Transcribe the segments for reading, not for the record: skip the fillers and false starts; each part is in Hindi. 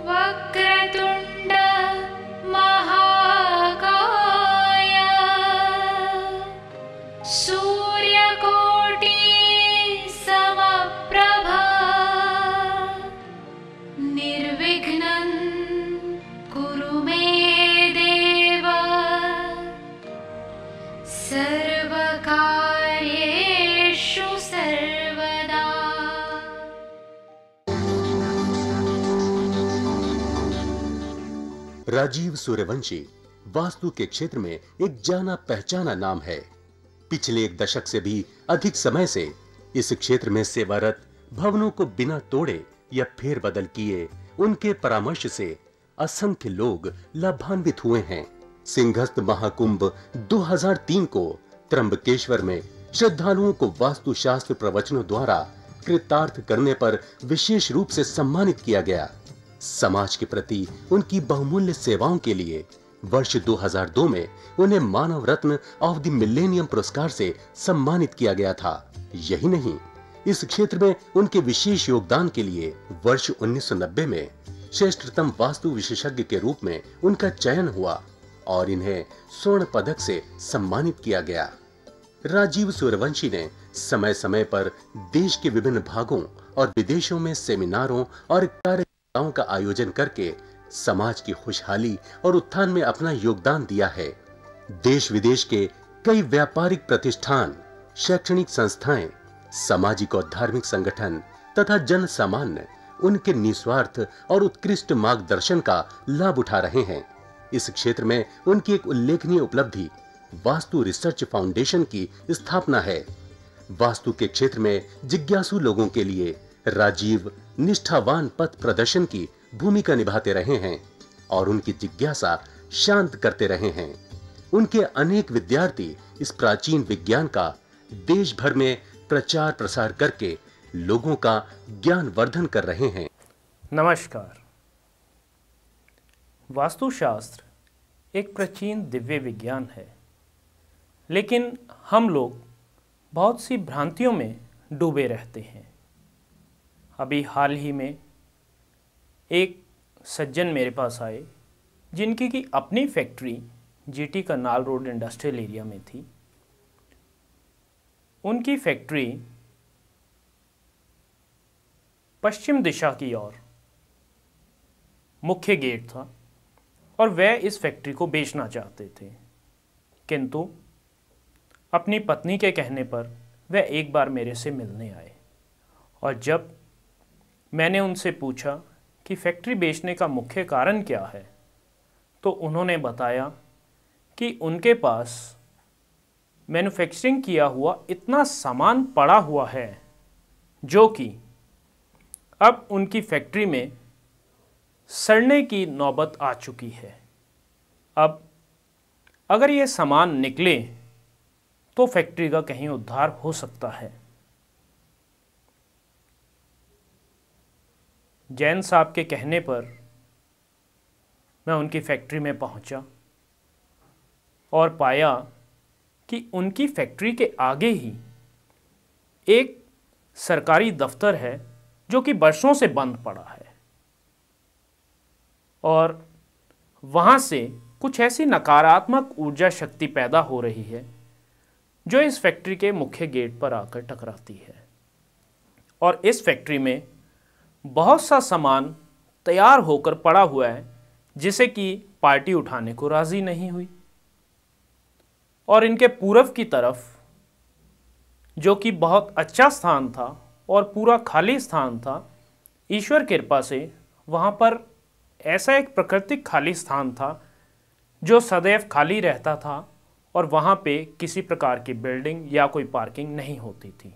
वक्रतुण्ड महाकाय सूर्यकोटि समप्रभा निर्विघ्नं कुरु मे देव सर्वकार्येषु सर्वदा। राजीव सूर्यवंशी वास्तु के क्षेत्र में एक जाना पहचाना नाम है। पिछले एक दशक से भी अधिक समय से इस क्षेत्र में सेवारत, भवनों को बिना तोड़े या फेरबदल किए उनके परामर्श से असंख्य लोग लाभान्वित हुए हैं। सिंहस्थ महाकुंभ 2003 को त्र्यंबकेश्वर में श्रद्धालुओं को वास्तुशास्त्र प्रवचनों द्वारा कृतार्थ करने पर विशेष रूप से सम्मानित किया गया। समाज के प्रति उनकी बहुमूल्य सेवाओं के लिए वर्ष 2002 में उन्हें मानव रत्न ऑफ द मिलेनियम पुरस्कार से सम्मानित किया गया था। यही नहीं, इस क्षेत्र में उनके विशेष योगदान के लिए वर्ष 1990 में श्रेष्ठतम वास्तु विशेषज्ञ के रूप में उनका चयन हुआ और इन्हें स्वर्ण पदक से सम्मानित किया गया। राजीव सूर्यवंशी ने समय समय पर देश के विभिन्न भागों और विदेशों में सेमिनारों और कार्यक्रमों का आयोजन करके समाज की खुशहाली और उत्थान में अपना योगदान दिया है। देश विदेश के कई व्यापारिक प्रतिष्ठान, शैक्षणिक संस्थाएं, सामाजिक और धार्मिक संगठन तथा जन सामान्य उनके निस्वार्थ और उत्कृष्ट मार्गदर्शन का लाभ उठा रहे हैं। इस क्षेत्र में उनकी एक उल्लेखनीय उपलब्धि वास्तु रिसर्च फाउंडेशन की स्थापना है। वास्तु के क्षेत्र में जिज्ञासु लोगों के लिए राजीव निष्ठावान पथ प्रदर्शन की भूमिका निभाते रहे हैं और उनकी जिज्ञासा शांत करते रहे हैं। उनके अनेक विद्यार्थी इस प्राचीन विज्ञान का देश भर में प्रचार प्रसार करके लोगों का ज्ञान वर्धन कर रहे हैं। नमस्कार। वास्तुशास्त्र एक प्राचीन दिव्य विज्ञान है, लेकिन हम लोग बहुत सी भ्रांतियों में डूबे रहते हैं। अभी हाल ही में एक सज्जन मेरे पास आए जिनकी की अपनी factory GT Karnal road industrial area में थी। उनकी फैक्ट्री पश्चिम दिशा की ओर मुख्य गेट था और वह इस फैक्ट्री को बेचना चाहते थे, किंतु अपनी पत्नी के कहने पर वह एक बार मेरे से मिलने आए और जब मैंने उनसे पूछा कि फैक्ट्री बेचने का मुख्य कारण क्या है, तो उन्होंने बताया कि उनके पास मैन्युफैक्चरिंग किया हुआ इतना सामान पड़ा हुआ है जो कि अब उनकी फैक्ट्री में सड़ने की नौबत आ चुकी है। अब अगर ये सामान निकले तो फैक्ट्री का कहीं उद्धार हो सकता है। जैन साहब के कहने पर मैं उनकी फैक्ट्री में पहुंचा और पाया कि उनकी फैक्ट्री के आगे ही एक सरकारी दफ्तर है जो कि वर्षों से बंद पड़ा है और वहाँ से कुछ ऐसी नकारात्मक ऊर्जा शक्ति पैदा हो रही है जो इस फैक्ट्री के मुख्य गेट पर आकर टकराती है और इस फैक्ट्री में बहुत सा सामान तैयार होकर पड़ा हुआ है जिसे कि पार्टी उठाने को राज़ी नहीं हुई। और इनके पूर्व की तरफ जो कि बहुत अच्छा स्थान था और पूरा खाली स्थान था, ईश्वर कृपा से वहाँ पर ऐसा एक प्राकृतिक खाली स्थान था जो सदैव खाली रहता था और वहाँ पे किसी प्रकार की बिल्डिंग या कोई पार्किंग नहीं होती थी।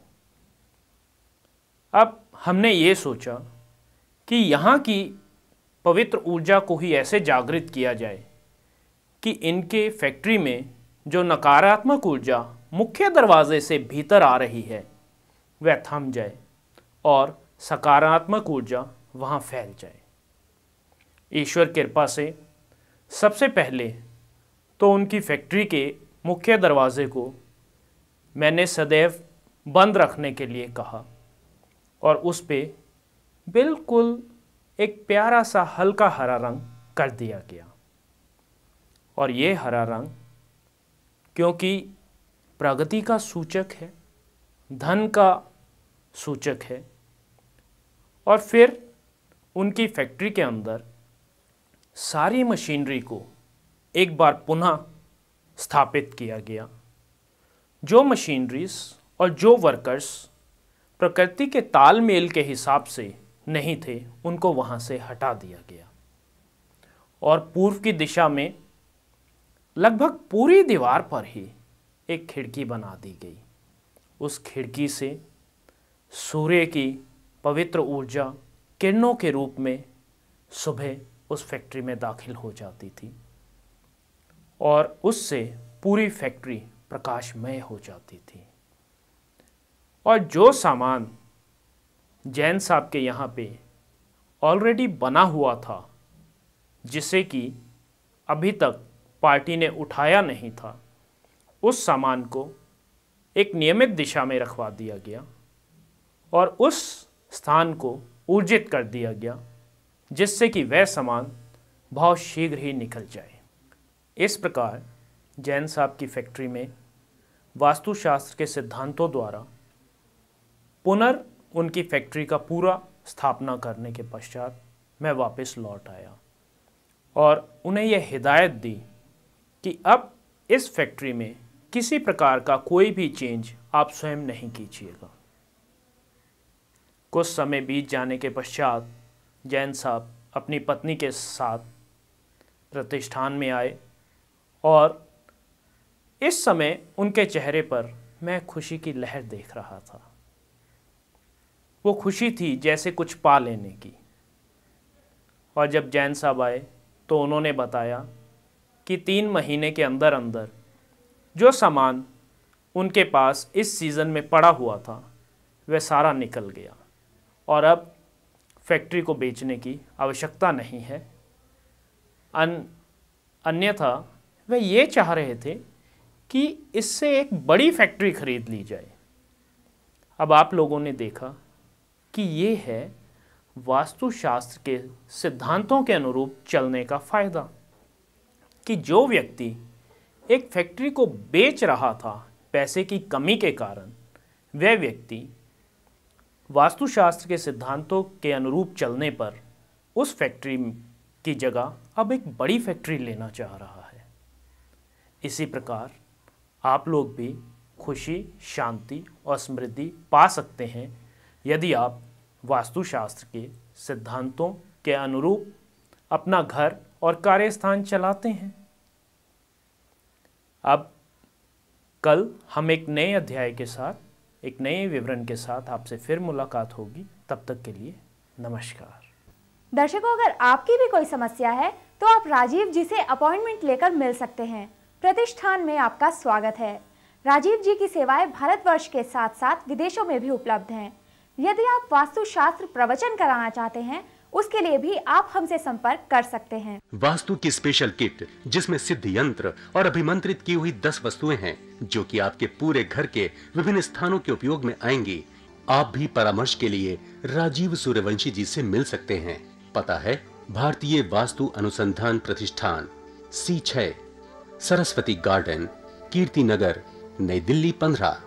अब हमने ये सोचा कि यहाँ की पवित्र ऊर्जा को ही ऐसे जागृत किया जाए कि इनके फैक्ट्री में जो नकारात्मक ऊर्जा मुख्य दरवाजे से भीतर आ रही है वह थम जाए और सकारात्मक ऊर्जा वहाँ फैल जाए। ईश्वर कृपा से सबसे पहले तो उनकी फैक्ट्री के मुख्य दरवाजे को मैंने सदैव बंद रखने के लिए कहा और उस पे बिल्कुल एक प्यारा सा हल्का हरा रंग कर दिया गया। और ये हरा रंग क्योंकि प्रगति का सूचक है, धन का सूचक है, और फिर उनकी फैक्ट्री के अंदर सारी मशीनरी को एक बार पुनः स्थापित किया गया। जो मशीनरीज और जो वर्कर्स प्रकृति के तालमेल के हिसाब से नहीं थे, उनको वहाँ से हटा दिया गया और पूर्व की दिशा में लगभग पूरी दीवार पर ही एक खिड़की बना दी गई। उस खिड़की से सूर्य की पवित्र ऊर्जा किरणों के रूप में सुबह उस फैक्ट्री में दाखिल हो जाती थी और उससे पूरी फैक्ट्री प्रकाशमय हो जाती थी। और जो सामान जैन साहब के यहाँ पे ऑलरेडी बना हुआ था, जिसे कि अभी तक पार्टी ने उठाया नहीं था, उस सामान को एक नियमित दिशा में रखवा दिया गया और उस स्थान को ऊर्जित कर दिया गया, जिससे कि वह सामान बहुत शीघ्र ही निकल जाए। इस प्रकार जैन साहब की फैक्ट्री में वास्तुशास्त्र के सिद्धांतों द्वारा उनकी फैक्ट्री का पूरा स्थापना करने के पश्चात मैं वापस लौट आया और उन्हें यह हिदायत दी कि अब इस फैक्ट्री में किसी प्रकार का कोई भी चेंज आप स्वयं नहीं कीजिएगा। कुछ समय बीत जाने के पश्चात जैन साहब अपनी पत्नी के साथ प्रतिष्ठान में आए और इस समय उनके चेहरे पर मैं खुशी की लहर देख रहा था। वो खुशी थी जैसे कुछ पा लेने की। और जब जैन साहब आए तो उन्होंने बताया कि 3 महीने के अंदर अंदर जो सामान उनके पास इस सीज़न में पड़ा हुआ था वह सारा निकल गया और अब फैक्ट्री को बेचने की आवश्यकता नहीं है। अन्यथा वह ये चाह रहे थे कि इससे एक बड़ी फैक्ट्री खरीद ली जाए। अब आप लोगों ने देखा कि ये है वास्तुशास्त्र के सिद्धांतों के अनुरूप चलने का फ़ायदा, कि जो व्यक्ति एक फैक्ट्री को बेच रहा था पैसे की कमी के कारण, वह व्यक्ति वास्तुशास्त्र के सिद्धांतों के अनुरूप चलने पर उस फैक्ट्री की जगह अब एक बड़ी फैक्ट्री लेना चाह रहा है। इसी प्रकार आप लोग भी खुशी, शांति और समृद्धि पा सकते हैं यदि आप वास्तुशास्त्र के सिद्धांतों के अनुरूप अपना घर और कार्यस्थान चलाते हैं। अब कल हम एक नए अध्याय के साथ, एक नए विवरण के साथ आपसे फिर मुलाकात होगी। तब तक के लिए नमस्कार। दर्शकों, अगर आपकी भी कोई समस्या है तो आप राजीव जी से अपॉइंटमेंट लेकर मिल सकते हैं। प्रतिष्ठान में आपका स्वागत है। राजीव जी की सेवाएं भारतवर्ष के साथ साथ विदेशों में भी उपलब्ध हैं। यदि आप वास्तुशास्त्र प्रवचन कराना चाहते हैं, उसके लिए भी आप हमसे संपर्क कर सकते हैं। वास्तु की स्पेशल किट जिसमें सिद्ध यंत्र और अभिमंत्रित की हुई 10 वस्तुएं हैं जो कि आपके पूरे घर के विभिन्न स्थानों के उपयोग में आएंगी। आप भी परामर्श के लिए राजीव सूर्यवंशी जी से मिल सकते हैं। पता है भारतीय वास्तु अनुसंधान प्रतिष्ठान, C6, सरस्वती गार्डन, कीर्ति नगर, नई दिल्ली 15।